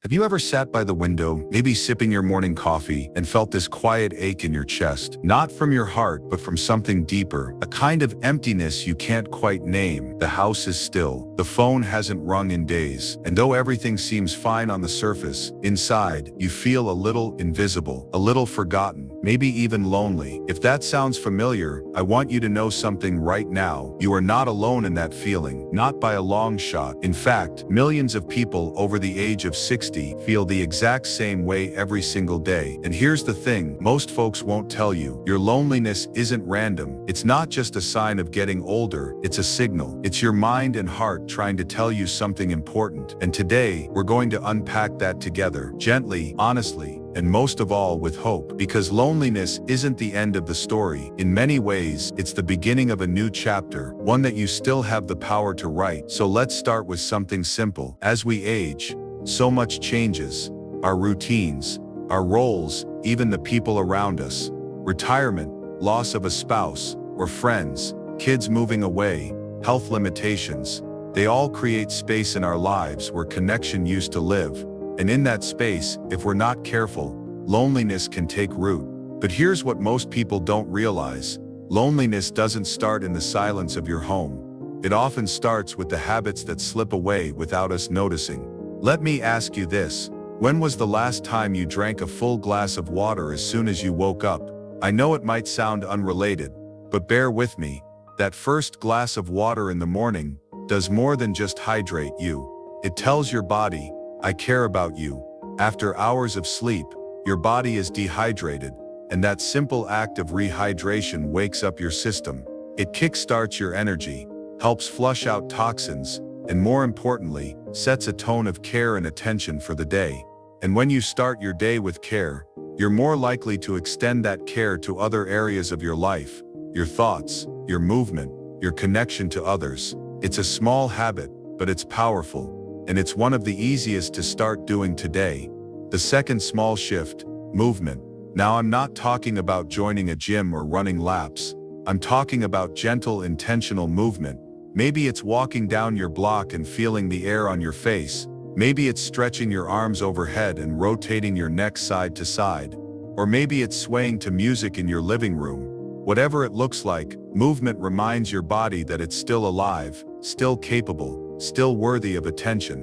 Have you ever sat by the window, maybe sipping your morning coffee, and felt this quiet ache in your chest? Not from your heart, but from something deeper, a kind of emptiness you can't quite name. The house is still, the phone hasn't rung in days, and though everything seems fine on the surface, inside, you feel a little invisible, a little forgotten, maybe even lonely. If that sounds familiar, I want you to know something right now. You are not alone in that feeling, not by a long shot. In fact, millions of people over the age of 60 feel the exact same way every single day. And here's the thing, most folks won't tell you. Your loneliness isn't random. It's not just a sign of getting older, it's a signal. It's your mind and heart trying to tell you something important. And today, we're going to unpack that together, gently, honestly, and most of all with hope. Because loneliness isn't the end of the story. In many ways, it's the beginning of a new chapter, one that you still have the power to write. So let's start with something simple. As we age, so much changes. Our routines, our roles, even the people around us. Retirement, loss of a spouse or friends, kids moving away, health limitations. They all create space in our lives where connection used to live. And in that space, if we're not careful, loneliness can take root. But here's what most people don't realize. Loneliness doesn't start in the silence of your home. It often starts with the habits that slip away without us noticing. Let me ask you this. When was the last time you drank a full glass of water as soon as you woke up? I know it might sound unrelated, but bear with me. That first glass of water in the morning does more than just hydrate you. It tells your body, I care about you. After hours of sleep, your body is dehydrated, and that simple act of rehydration wakes up your system. It kickstarts your energy, helps flush out toxins, and more importantly, sets a tone of care and attention for the day. And when you start your day with care, you're more likely to extend that care to other areas of your life, your thoughts, your movement, your connection to others. It's a small habit, but it's powerful, and it's one of the easiest to start doing today. The second small shift, movement. Now I'm not talking about joining a gym or running laps. I'm talking about gentle, intentional movement. Maybe it's walking down your block and feeling the air on your face. Maybe it's stretching your arms overhead and rotating your neck side to side. Or maybe it's swaying to music in your living room. Whatever it looks like, movement reminds your body that it's still alive, still capable, still worthy of attention.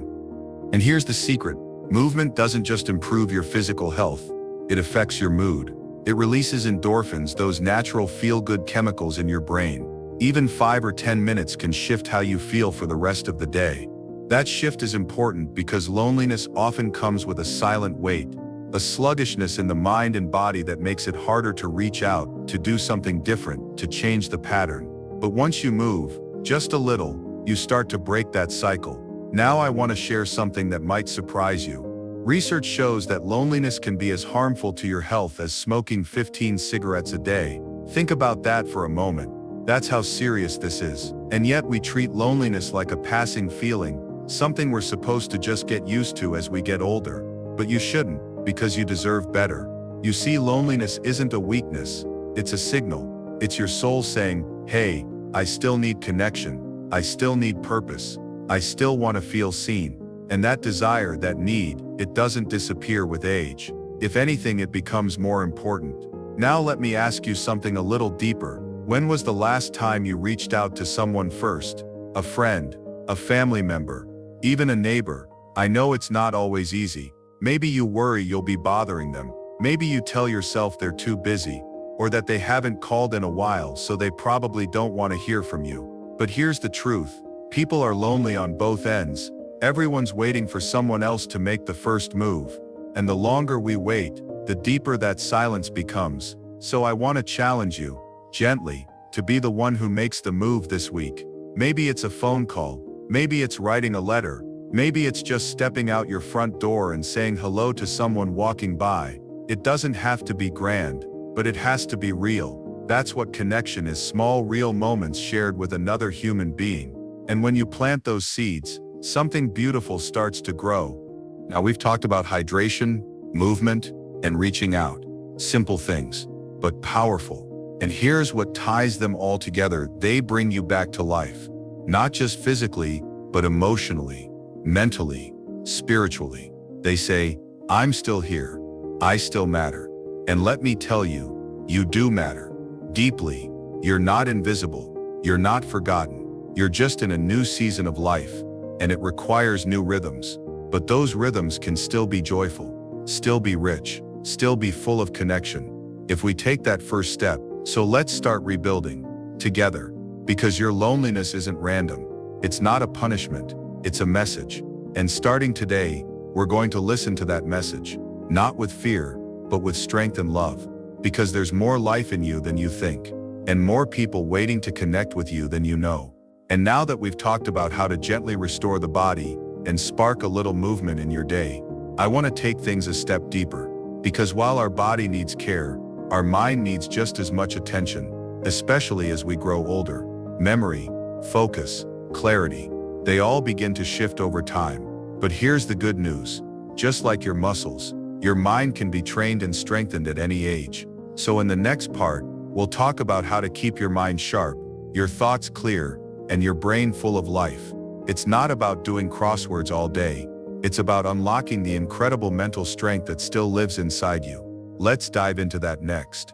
And here's the secret. Movement doesn't just improve your physical health, it affects your mood. It releases endorphins, those natural feel-good chemicals in your brain. Even 5 or 10 minutes can shift how you feel for the rest of the day. That shift is important because loneliness often comes with a silent weight, a sluggishness in the mind and body that makes it harder to reach out, to do something different, to change the pattern. But once you move, just a little, you start to break that cycle. Now I want to share something that might surprise you. Research shows that loneliness can be as harmful to your health as smoking 15 cigarettes a day. Think about that for a moment. That's how serious this is. And yet we treat loneliness like a passing feeling, something we're supposed to just get used to as we get older. But you shouldn't, because you deserve better. You see, loneliness isn't a weakness, it's a signal. It's your soul saying, hey, I still need connection, I still need purpose, I still want to feel seen. And that desire, that need, it doesn't disappear with age. If anything, it becomes more important. Now let me ask you something a little deeper. When was the last time you reached out to someone first? A friend, a family member, even a neighbor. I know it's not always easy. Maybe you worry you'll be bothering them. Maybe you tell yourself they're too busy, or that they haven't called in a while, so they probably don't want to hear from you. But here's the truth. People are lonely on both ends. Everyone's waiting for someone else to make the first move. And the longer we wait, the deeper that silence becomes. So I want to challenge you, gently, to be the one who makes the move this week. Maybe it's a phone call, maybe it's writing a letter, maybe it's just stepping out your front door and saying hello to someone walking by. It doesn't have to be grand, but it has to be real. That's what connection is, small real moments shared with another human being. And when you plant those seeds, something beautiful starts to grow. Now we've talked about hydration, movement, and reaching out. Simple things, but powerful. And here's what ties them all together. They bring you back to life. Not just physically, but emotionally, mentally, spiritually. They say, I'm still here. I still matter. And let me tell you, you do matter. Deeply. You're not invisible. You're not forgotten. You're just in a new season of life, and it requires new rhythms. But those rhythms can still be joyful, still be rich, still be full of connection, if we take that first step. So let's start rebuilding together, because your loneliness isn't random. It's not a punishment, it's a message. And starting today, we're going to listen to that message, not with fear, but with strength and love, because there's more life in you than you think, and more people waiting to connect with you than you know. And now that we've talked about how to gently restore the body and spark a little movement in your day, I want to take things a step deeper, because while our body needs care, our mind needs just as much attention, especially as we grow older. Memory, focus, clarity, they all begin to shift over time. But here's the good news. Just like your muscles, your mind can be trained and strengthened at any age. So in the next part, we'll talk about how to keep your mind sharp, your thoughts clear, and your brain full of life. It's not about doing crosswords all day. It's about unlocking the incredible mental strength that still lives inside you. Let's dive into that next.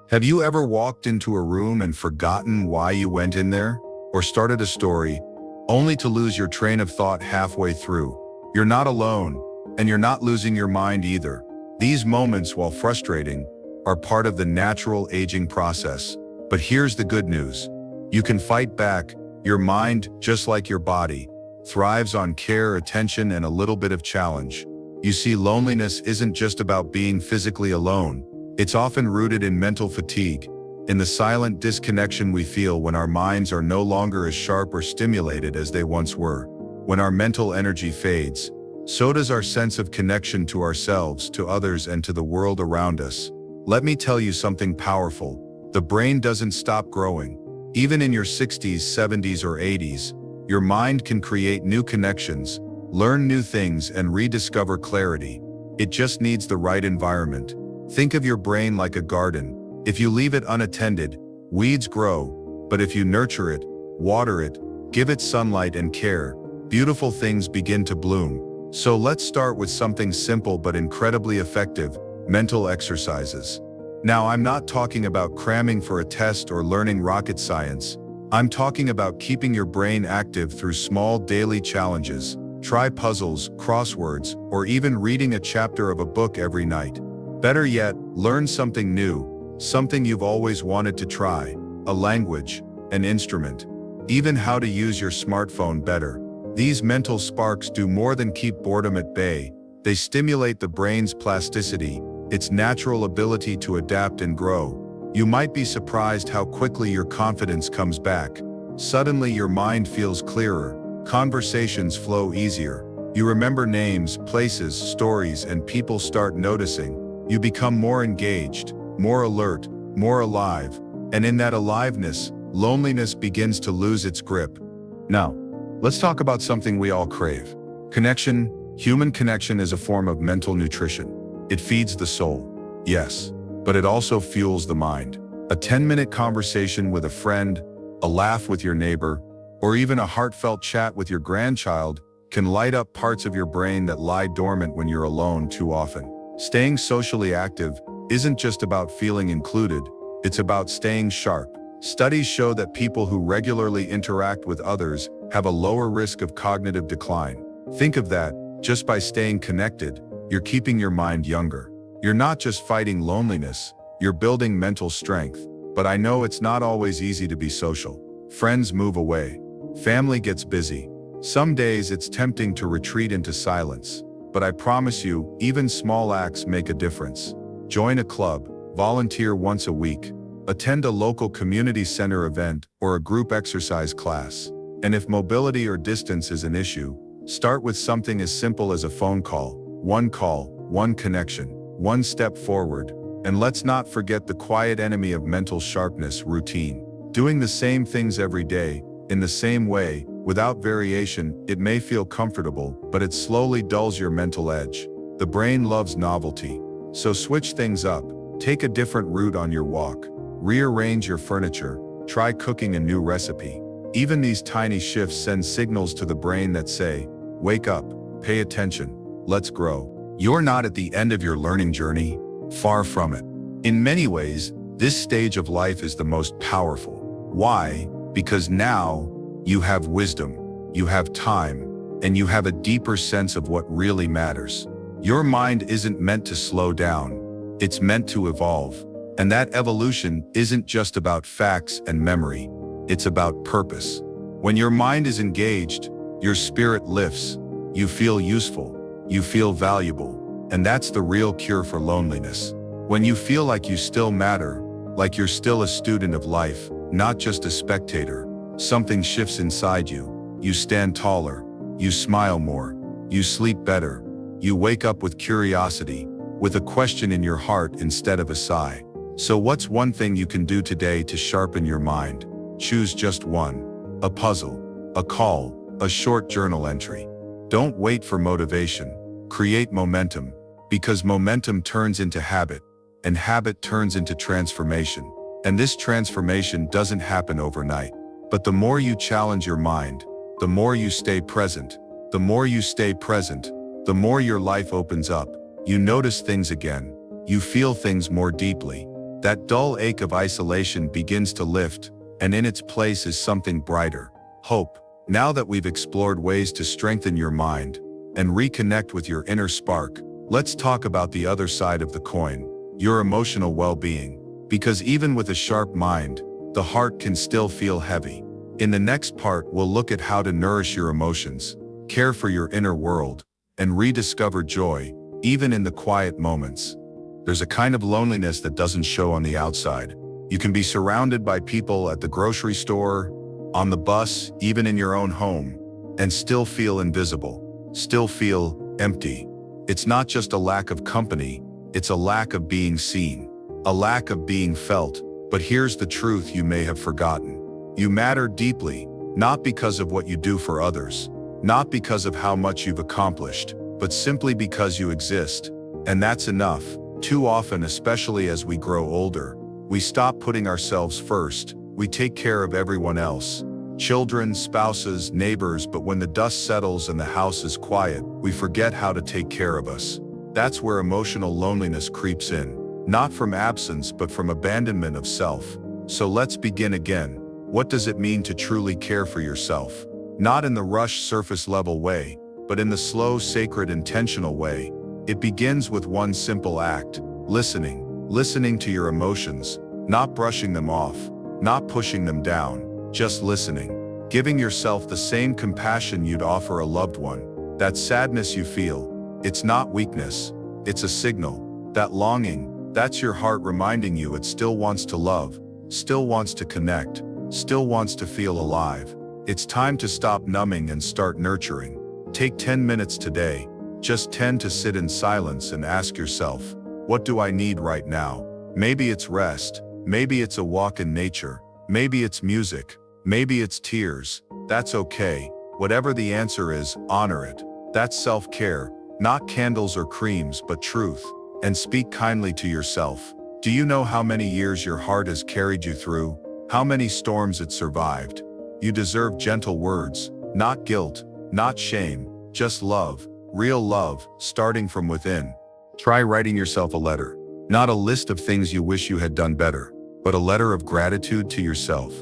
Have you ever walked into a room and forgotten why you went in there? Or started a story, only to lose your train of thought halfway through? You're not alone, and you're not losing your mind either. These moments, while frustrating, are part of the natural aging process. But here's the good news. You can fight back. Your mind, just like your body, thrives on care, attention, and a little bit of challenge. You see, loneliness isn't just about being physically alone. It's often rooted in mental fatigue, in the silent disconnection we feel when our minds are no longer as sharp or stimulated as they once were. When our mental energy fades, so does our sense of connection to ourselves, to others, and to the world around us. Let me tell you something powerful. The brain doesn't stop growing. Even in your 60s, 70s, or 80s, your mind can create new connections, learn new things, and rediscover clarity. It just needs the right environment. Think of your brain like a garden. If you leave it unattended, weeds grow. But if you nurture it, water it, give it sunlight and care, beautiful things begin to bloom. So let's start with something simple but incredibly effective: mental exercises. Now, I'm not talking about cramming for a test or learning rocket science. I'm talking about keeping your brain active through small daily challenges. Try puzzles, crosswords, or even reading a chapter of a book every night. Better yet, learn something new, something you've always wanted to try, a language, an instrument, even how to use your smartphone better. These mental sparks do more than keep boredom at bay. They stimulate the brain's plasticity, its natural ability to adapt and grow. You might be surprised how quickly your confidence comes back. Suddenly your mind feels clearer, conversations flow easier. You remember names, places, stories, and people start noticing. You become more engaged, more alert, more alive. And in that aliveness, loneliness begins to lose its grip. Now, let's talk about something we all crave. Connection. Human connection is a form of mental nutrition. It feeds the soul, yes, but it also fuels the mind. A 10-minute conversation with a friend, a laugh with your neighbor, or even a heartfelt chat with your grandchild can light up parts of your brain that lie dormant when you're alone too often. Staying socially active isn't just about feeling included, it's about staying sharp. Studies show that people who regularly interact with others have a lower risk of cognitive decline. Think of that. Just by staying connected, you're keeping your mind younger. You're not just fighting loneliness, you're building mental strength. But I know it's not always easy to be social. Friends move away. Family gets busy. Some days it's tempting to retreat into silence. But I promise you, even small acts make a difference. Join a club, volunteer once a week, attend a local community center event or a group exercise class. And if mobility or distance is an issue, start with something as simple as a phone call, one connection, one step forward. And let's not forget the quiet enemy of mental sharpness: routine. Doing the same things every day, in the same way, without variation, it may feel comfortable, but it slowly dulls your mental edge. The brain loves novelty. So switch things up. Take a different route on your walk. Rearrange your furniture. Try cooking a new recipe. Even these tiny shifts send signals to the brain that say, wake up, pay attention, let's grow. You're not at the end of your learning journey, far from it. In many ways, this stage of life is the most powerful. Why? Because now you have wisdom, you have time, and you have a deeper sense of what really matters. Your mind isn't meant to slow down, it's meant to evolve. And that evolution isn't just about facts and memory, it's about purpose. When your mind is engaged, your spirit lifts, you feel useful, you feel valuable, and that's the real cure for loneliness. When you feel like you still matter, like you're still a student of life, not just a spectator, something shifts inside you. You stand taller, you smile more, you sleep better, you wake up with curiosity, with a question in your heart instead of a sigh. So what's one thing you can do today to sharpen your mind? Choose just one. A puzzle, a call, a short journal entry. Don't wait for motivation. Create momentum, because momentum turns into habit, and habit turns into transformation. And this transformation doesn't happen overnight. But the more you challenge your mind, the more you stay present. The more you stay present, the more your life opens up. You notice things again. You feel things more deeply. That dull ache of isolation begins to lift, and in its place is something brighter. Hope. Now that we've explored ways to strengthen your mind and reconnect with your inner spark, let's talk about the other side of the coin, your emotional well-being. Because even with a sharp mind, the heart can still feel heavy. In the next part, we'll look at how to nourish your emotions, care for your inner world, and rediscover joy, even in the quiet moments. There's a kind of loneliness that doesn't show on the outside. You can be surrounded by people at the grocery store, on the bus, even in your own home, and still feel invisible, still feel empty. It's not just a lack of company, it's a lack of being seen, a lack of being felt. But here's the truth you may have forgotten. You matter deeply, not because of what you do for others, not because of how much you've accomplished, but simply because you exist. And that's enough. Too often, especially as we grow older, we stop putting ourselves first. We take care of everyone else, children, spouses, neighbors, but when the dust settles and the house is quiet, we forget how to take care of us. That's where emotional loneliness creeps in, not from absence, but from abandonment of self. So let's begin again. What does it mean to truly care for yourself? Not in the rushed surface-level way, but in the slow, sacred, intentional way. It begins with one simple act: listening to your emotions, not brushing them off, not pushing them down, just listening. Giving yourself the same compassion you'd offer a loved one. That sadness you feel, it's not weakness, it's a signal. That longing, that's your heart reminding you it still wants to love, still wants to connect, still wants to feel alive. It's time to stop numbing and start nurturing. Take 10 minutes today, just 10, to sit in silence and ask yourself, what do I need right now? Maybe it's rest, maybe it's a walk in nature, maybe it's music, maybe it's tears. That's okay. Whatever the answer is, honor it. That's self-care, not candles or creams, but truth. And speak kindly to yourself. Do you know how many years your heart has carried you through? How many storms it survived? You deserve gentle words, not guilt, not shame, just love, real love, starting from within. Try writing yourself a letter. Not a list of things you wish you had done better, but a letter of gratitude to yourself.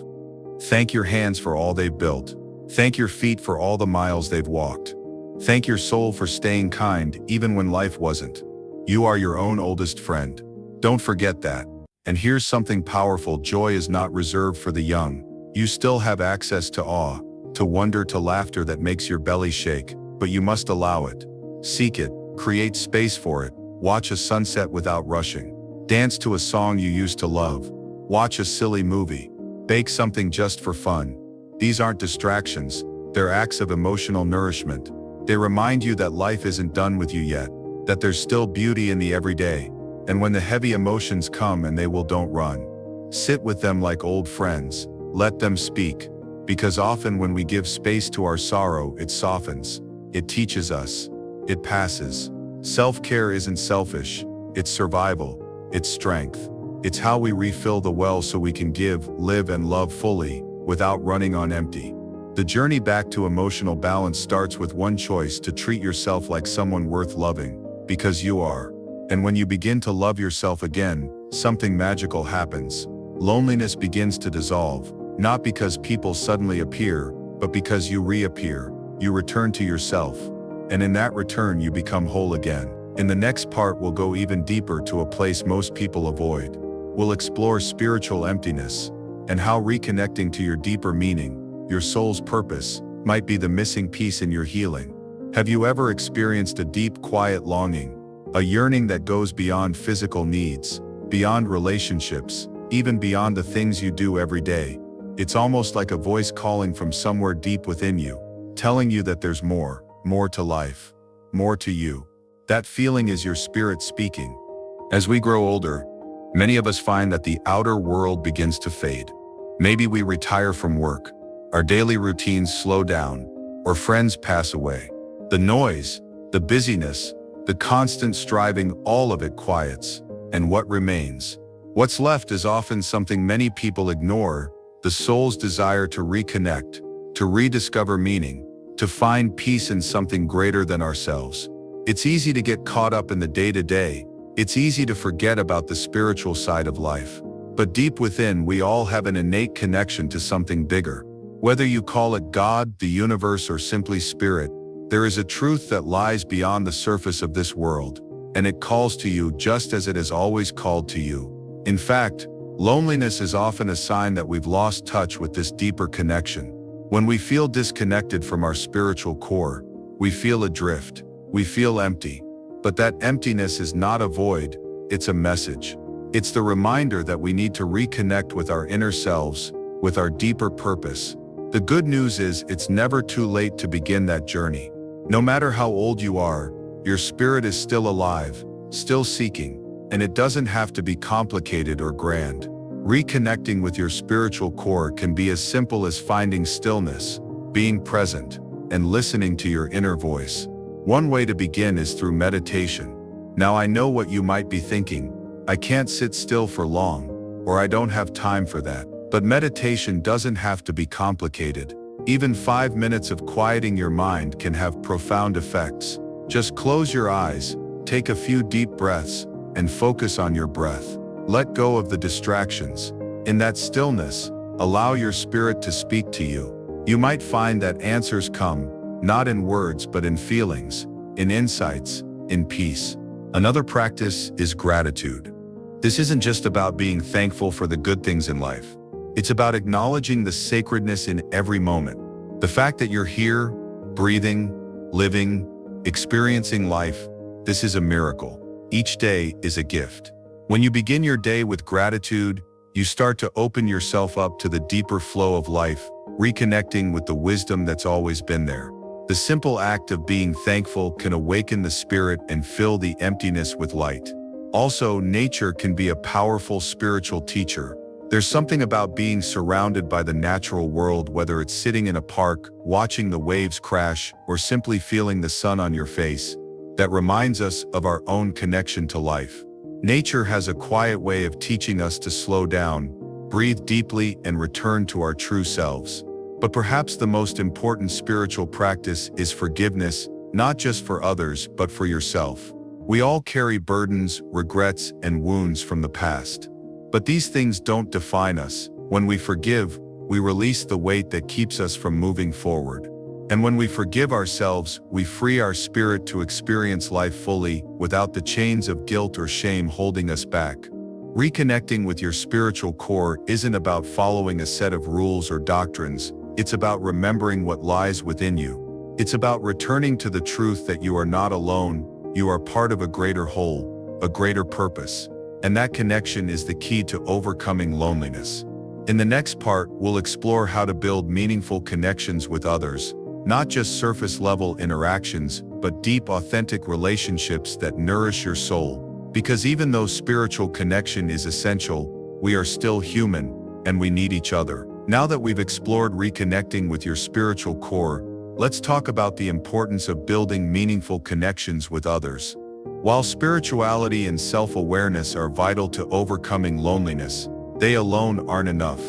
Thank your hands for all they've built. Thank your feet for all the miles they've walked. Thank your soul for staying kind even when life wasn't. You are your own oldest friend. Don't forget that. And here's something powerful: joy is not reserved for the young. You still have access to awe, to wonder, to laughter that makes your belly shake, but you must allow it. Seek it, create space for it. Watch a sunset without rushing. Dance to a song you used to love. Watch a silly movie. Bake something just for fun. These aren't distractions, they're acts of emotional nourishment. They remind you that life isn't done with you yet, that there's still beauty in the everyday. And when the heavy emotions come, and they will, don't run. Sit with them like old friends. Let them speak. Because often when we give space to our sorrow, it softens. It teaches us. It passes. Self-care isn't selfish. It's survival. It's strength. It's how we refill the well so we can give, live, and love fully, without running on empty. The journey back to emotional balance starts with one choice: to treat yourself like someone worth loving. because you are. And when you begin to love yourself again, something magical happens. Loneliness begins to dissolve, not because people suddenly appear, but because you reappear. You return to yourself. And in that return you become whole again. In the next part we'll go even deeper to a place most people avoid. We'll explore spiritual emptiness, and how reconnecting to your deeper meaning, your soul's purpose, might be the missing piece in your healing. Have you ever experienced a deep, quiet longing? A yearning that goes beyond physical needs, beyond relationships, even beyond the things you do every day? It's almost like a voice calling from somewhere deep within you, telling you that there's more to life, more to you. That feeling is your spirit speaking. As we grow older, many of us find that the outer world begins to fade. Maybe we retire from work, our daily routines slow down, or friends pass away. The noise, the busyness, the constant striving, all of it quiets. And what remains? What's left is often something many people ignore: the soul's desire to reconnect, to rediscover meaning, to find peace in something greater than ourselves. It's easy to get caught up in the day-to-day. It's easy to forget about the spiritual side of life. But deep within, we all have an innate connection to something bigger. Whether you call it God, the universe, or simply spirit, there is a truth that lies beyond the surface of this world, and it calls to you just as it has always called to you. In fact, loneliness is often a sign that we've lost touch with this deeper connection. When we feel disconnected from our spiritual core, we feel adrift, we feel empty. But that emptiness is not a void, it's a message. It's the reminder that we need to reconnect with our inner selves, with our deeper purpose. The good news is it's never too late to begin that journey. No matter how old you are, your spirit is still alive, still seeking, and it doesn't have to be complicated or grand. Reconnecting with your spiritual core can be as simple as finding stillness, being present, and listening to your inner voice. One way to begin is through meditation. Now I know what you might be thinking: I can't sit still for long, or I don't have time for that. But meditation doesn't have to be complicated. Even 5 minutes of quieting your mind can have profound effects. Just close your eyes, take a few deep breaths, and focus on your breath. Let go of the distractions. In that stillness, allow your spirit to speak to you. You might find that answers come, not in words but in feelings, in insights, in peace. Another practice is gratitude. This isn't just about being thankful for the good things in life. It's about acknowledging the sacredness in every moment. The fact that you're here, breathing, living, experiencing life, this is a miracle. Each day is a gift. When you begin your day with gratitude, you start to open yourself up to the deeper flow of life, reconnecting with the wisdom that's always been there. The simple act of being thankful can awaken the spirit and fill the emptiness with light. Also, nature can be a powerful spiritual teacher. There's something about being surrounded by the natural world, whether it's sitting in a park, watching the waves crash, or simply feeling the sun on your face, that reminds us of our own connection to life. Nature has a quiet way of teaching us to slow down, breathe deeply, and return to our true selves. But perhaps the most important spiritual practice is forgiveness, not just for others, but for yourself. We all carry burdens, regrets, and wounds from the past. But these things don't define us. When we forgive, we release the weight that keeps us from moving forward. And when we forgive ourselves, we free our spirit to experience life fully, without the chains of guilt or shame holding us back. Reconnecting with your spiritual core isn't about following a set of rules or doctrines. It's about remembering what lies within you. It's about returning to the truth that you are not alone, you are part of a greater whole, a greater purpose. And that connection is the key to overcoming loneliness. In the next part, we'll explore how to build meaningful connections with others, not just surface-level interactions, but deep, authentic relationships that nourish your soul. Because even though spiritual connection is essential, we are still human, and we need each other. Now that we've explored reconnecting with your spiritual core, let's talk about the importance of building meaningful connections with others. While spirituality and self-awareness are vital to overcoming loneliness, they alone aren't enough.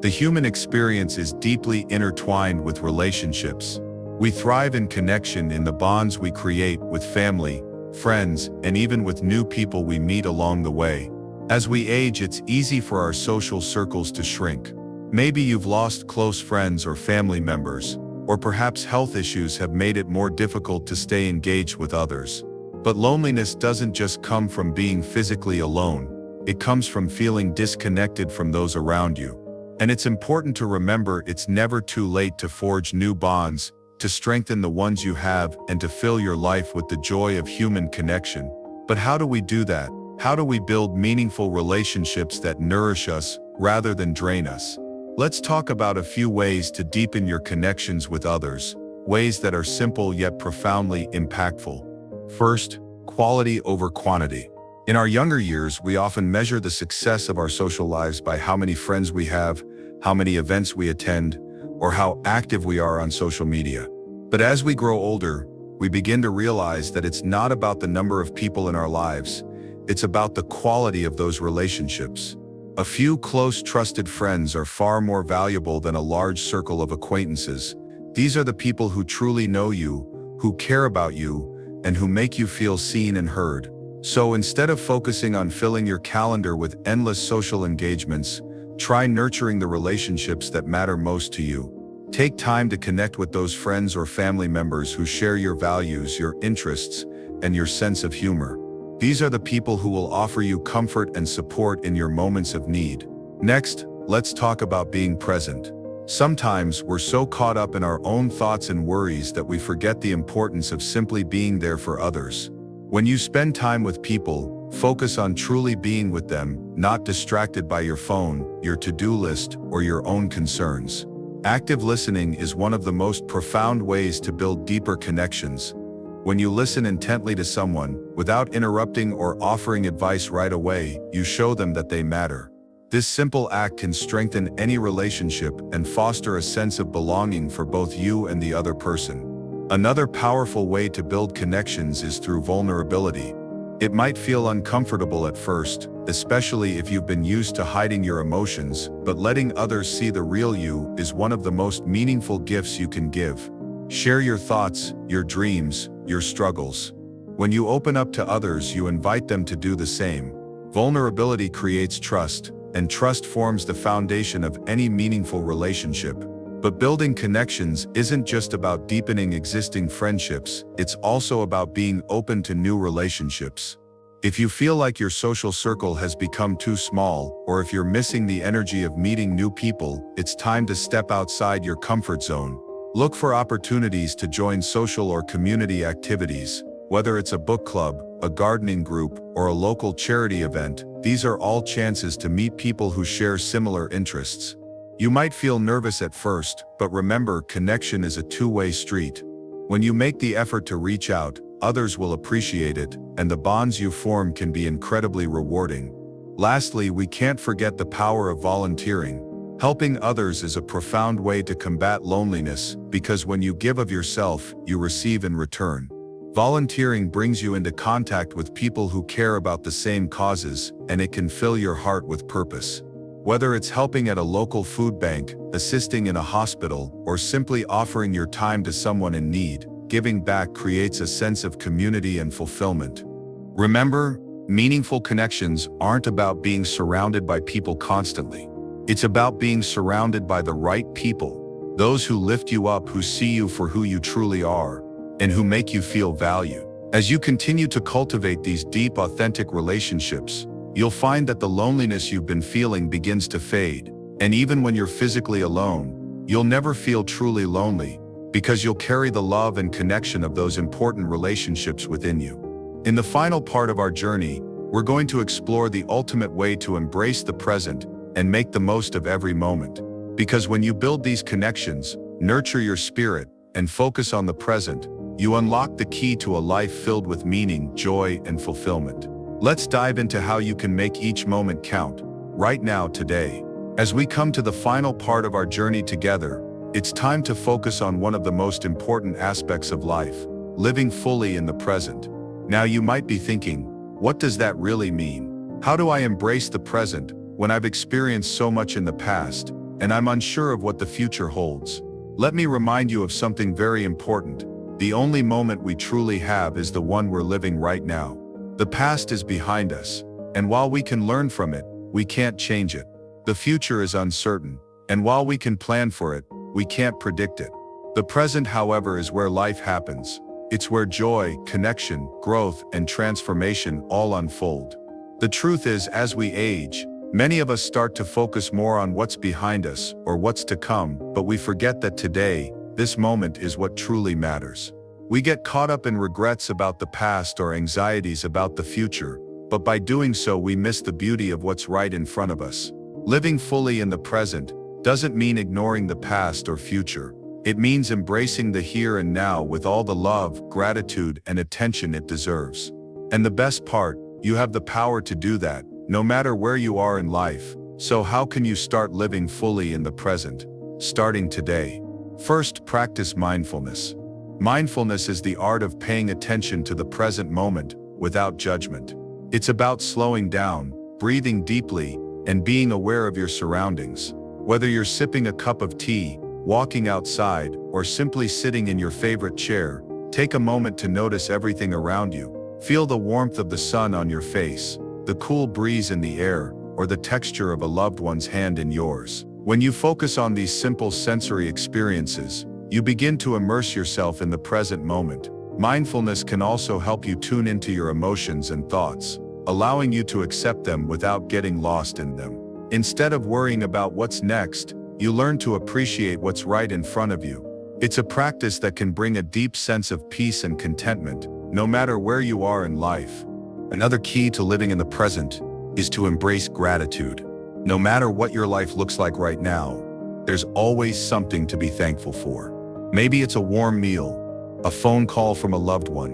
The human experience is deeply intertwined with relationships. We thrive in connection in the bonds we create with family, friends, and even with new people we meet along the way. As we age, it's easy for our social circles to shrink. Maybe you've lost close friends or family members, or perhaps health issues have made it more difficult to stay engaged with others. But loneliness doesn't just come from being physically alone. It comes from feeling disconnected from those around you. And it's important to remember it's never too late to forge new bonds, to strengthen the ones you have, and to fill your life with the joy of human connection. But how do we do that? How do we build meaningful relationships that nourish us rather than drain us? Let's talk about a few ways to deepen your connections with others, ways that are simple yet profoundly impactful. First, quality over quantity. In our younger years, we often measure the success of our social lives by how many friends we have, how many events we attend, or how active we are on social media. But as we grow older, we begin to realize that it's not about the number of people in our lives, it's about the quality of those relationships. A few close, trusted friends are far more valuable than a large circle of acquaintances. These are the people who truly know you, who care about you, and who make you feel seen and heard. So instead of focusing on filling your calendar with endless social engagements, try nurturing the relationships that matter most to you. Take time to connect with those friends or family members who share your values, your interests, and your sense of humor. These are the people who will offer you comfort and support in your moments of need. Next, let's talk about being present. Sometimes we're so caught up in our own thoughts and worries that we forget the importance of simply being there for others. When you spend time with people, focus on truly being with them, not distracted by your phone, your to-do list, or your own concerns. Active listening is one of the most profound ways to build deeper connections. When you listen intently to someone, without interrupting or offering advice right away, you show them that they matter. This simple act can strengthen any relationship and foster a sense of belonging for both you and the other person. Another powerful way to build connections is through vulnerability. It might feel uncomfortable at first, especially if you've been used to hiding your emotions, but letting others see the real you is one of the most meaningful gifts you can give. Share your thoughts, your dreams, your struggles. When you open up to others, you invite them to do the same. Vulnerability creates trust, and trust forms the foundation of any meaningful relationship. But building connections isn't just about deepening existing friendships, it's also about being open to new relationships. If you feel like your social circle has become too small, or if you're missing the energy of meeting new people, it's time to step outside your comfort zone. Look for opportunities to join social or community activities. Whether it's a book club, a gardening group, or a local charity event, these are all chances to meet people who share similar interests. You might feel nervous at first, but remember, connection is a two-way street. When you make the effort to reach out, others will appreciate it, and the bonds you form can be incredibly rewarding. Lastly, we can't forget the power of volunteering. Helping others is a profound way to combat loneliness, because when you give of yourself, you receive in return. Volunteering brings you into contact with people who care about the same causes, and it can fill your heart with purpose. Whether it's helping at a local food bank, assisting in a hospital, or simply offering your time to someone in need, giving back creates a sense of community and fulfillment. Remember, meaningful connections aren't about being surrounded by people constantly. It's about being surrounded by the right people, those who lift you up, who see you for who you truly are, and who make you feel valued. As you continue to cultivate these deep, authentic relationships, you'll find that the loneliness you've been feeling begins to fade. And even when you're physically alone, you'll never feel truly lonely, because you'll carry the love and connection of those important relationships within you. In the final part of our journey, we're going to explore the ultimate way to embrace the present and make the most of every moment. Because when you build these connections, nurture your spirit, and focus on the present, you unlock the key to a life filled with meaning, joy, and fulfillment. Let's dive into how you can make each moment count, right now, today. As we come to the final part of our journey together, it's time to focus on one of the most important aspects of life, living fully in the present. Now you might be thinking, what does that really mean? How do I embrace the present when I've experienced so much in the past, and I'm unsure of what the future holds? Let me remind you of something very important. The only moment we truly have is the one we're living right now. The past is behind us, and while we can learn from it, we can't change it. The future is uncertain, and while we can plan for it, we can't predict it. The present, however, is where life happens. It's where joy, connection, growth, and transformation all unfold. The truth is, as we age, many of us start to focus more on what's behind us or what's to come, but we forget that today, this moment is what truly matters. We get caught up in regrets about the past or anxieties about the future, but by doing so we miss the beauty of what's right in front of us. Living fully in the present doesn't mean ignoring the past or future. It means embracing the here and now with all the love, gratitude, and attention it deserves. And the best part, you have the power to do that, no matter where you are in life. So how can you start living fully in the present? Starting today. First, practice mindfulness. Mindfulness is the art of paying attention to the present moment without judgment. It's about slowing down, breathing deeply, and being aware of your surroundings. Whether you're sipping a cup of tea, walking outside, or simply sitting in your favorite chair, take a moment to notice everything around you. Feel the warmth of the sun on your face, the cool breeze in the air, or the texture of a loved one's hand in yours. When you focus on these simple sensory experiences, you begin to immerse yourself in the present moment. Mindfulness can also help you tune into your emotions and thoughts, allowing you to accept them without getting lost in them. Instead of worrying about what's next, you learn to appreciate what's right in front of you. It's a practice that can bring a deep sense of peace and contentment, no matter where you are in life. Another key to living in the present is to embrace gratitude. No matter what your life looks like right now, there's always something to be thankful for. Maybe it's a warm meal, a phone call from a loved one,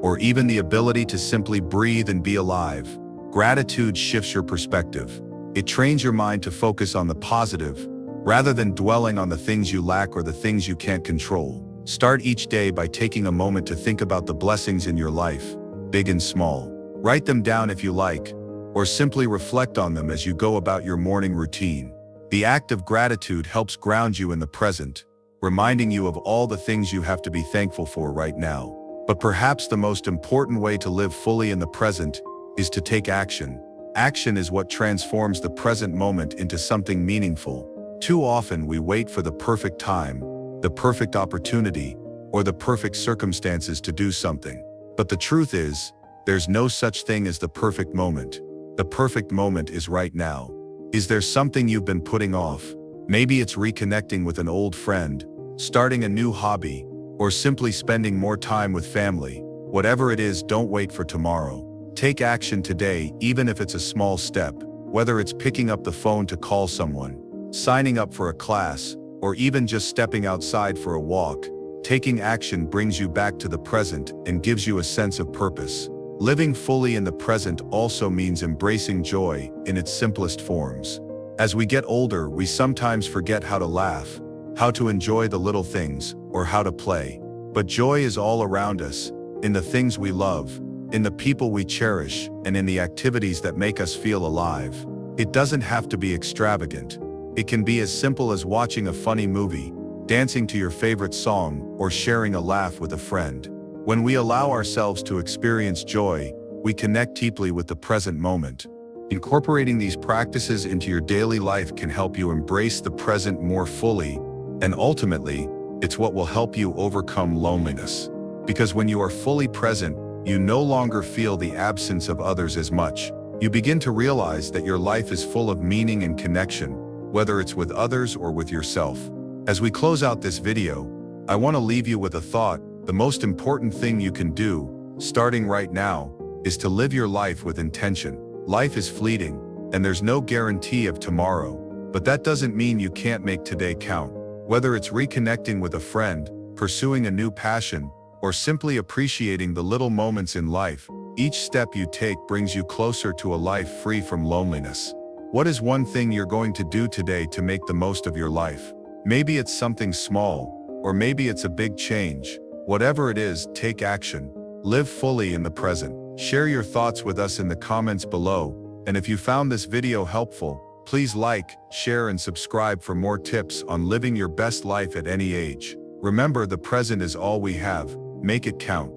or even the ability to simply breathe and be alive. Gratitude shifts your perspective. It trains your mind to focus on the positive, rather than dwelling on the things you lack or the things you can't control. Start each day by taking a moment to think about the blessings in your life, big and small. Write them down if you like, or simply reflect on them as you go about your morning routine. The act of gratitude helps ground you in the present, reminding you of all the things you have to be thankful for right now. But perhaps the most important way to live fully in the present is to take action. Action is what transforms the present moment into something meaningful. Too often we wait for the perfect time, the perfect opportunity, or the perfect circumstances to do something. But the truth is, there's no such thing as the perfect moment. The perfect moment is right now. Is there something you've been putting off? Maybe it's reconnecting with an old friend, starting a new hobby, or simply spending more time with family. Whatever it is, don't wait for tomorrow. Take action today, even if it's a small step. Whether it's picking up the phone to call someone, signing up for a class, or even just stepping outside for a walk, taking action brings you back to the present and gives you a sense of purpose. Living fully in the present also means embracing joy in its simplest forms. As we get older, we sometimes forget how to laugh, how to enjoy the little things, or how to play. But joy is all around us, in the things we love, in the people we cherish, and in the activities that make us feel alive. It doesn't have to be extravagant. It can be as simple as watching a funny movie, dancing to your favorite song, or sharing a laugh with a friend. When we allow ourselves to experience joy, we connect deeply with the present moment. Incorporating these practices into your daily life can help you embrace the present more fully, and ultimately, it's what will help you overcome loneliness. Because when you are fully present, you no longer feel the absence of others as much. You begin to realize that your life is full of meaning and connection, whether it's with others or with yourself. As we close out this video, I want to leave you with a thought. The most important thing you can do, starting right now, is to live your life with intention. Life is fleeting, and there's no guarantee of tomorrow, but that doesn't mean you can't make today count. Whether it's reconnecting with a friend, pursuing a new passion, or simply appreciating the little moments in life, each step you take brings you closer to a life free from loneliness. What is one thing you're going to do today to make the most of your life? Maybe it's something small, or maybe it's a big change. Whatever it is, take action. Live fully in the present. Share your thoughts with us in the comments below, and if you found this video helpful, please like, share, and subscribe for more tips on living your best life at any age. Remember, the present is all we have, Make it count.